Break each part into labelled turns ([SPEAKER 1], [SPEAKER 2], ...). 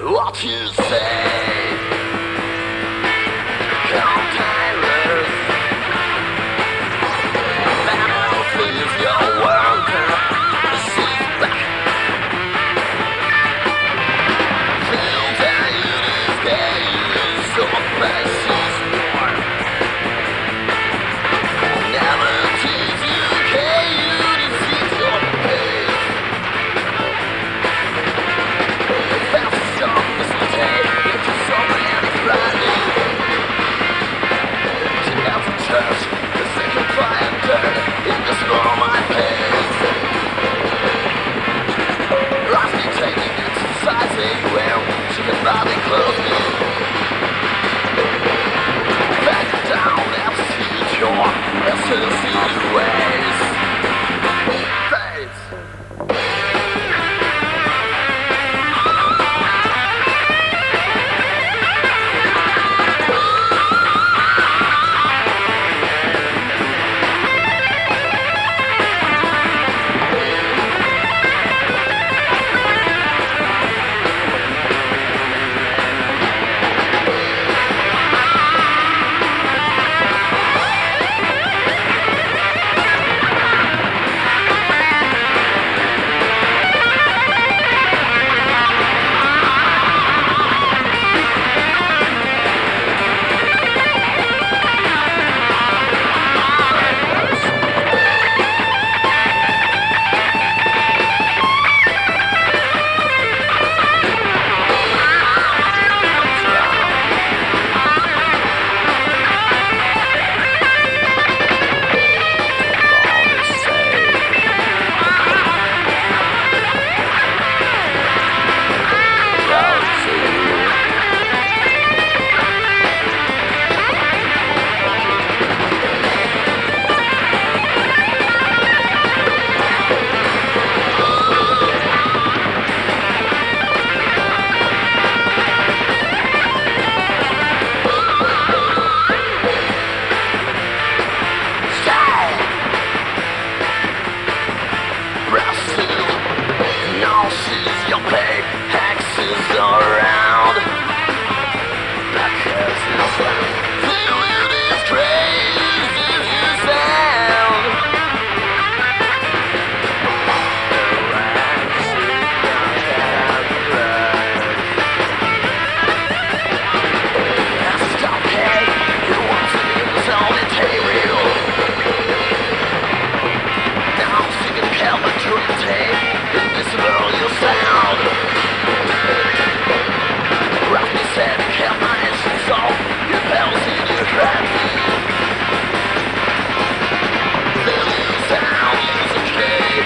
[SPEAKER 1] What you say? Come tirers, battlefield your world. This is back. Feel that it is there, so precious more. Never tease you, can you deceive your face? Fast strong, this will take you to so many Fridays. To every church, the second fire turn in this world my pace. Lost me taking exercising where she can body close me. Back down and see your SLC ways. Face. Your pay taxes around because it's like fluid is crazy as you sound. That's okay, it wasn't his own material. Now I'm singing Calvin tape. In this world you'll sound. Rock me said, count my instruments off. Your bells in your gravity. They'll use sound, use a key.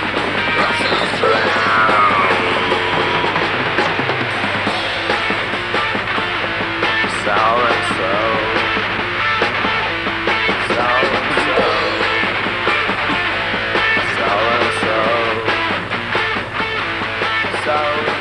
[SPEAKER 1] Russians drown. So and so. So and so. So and so. So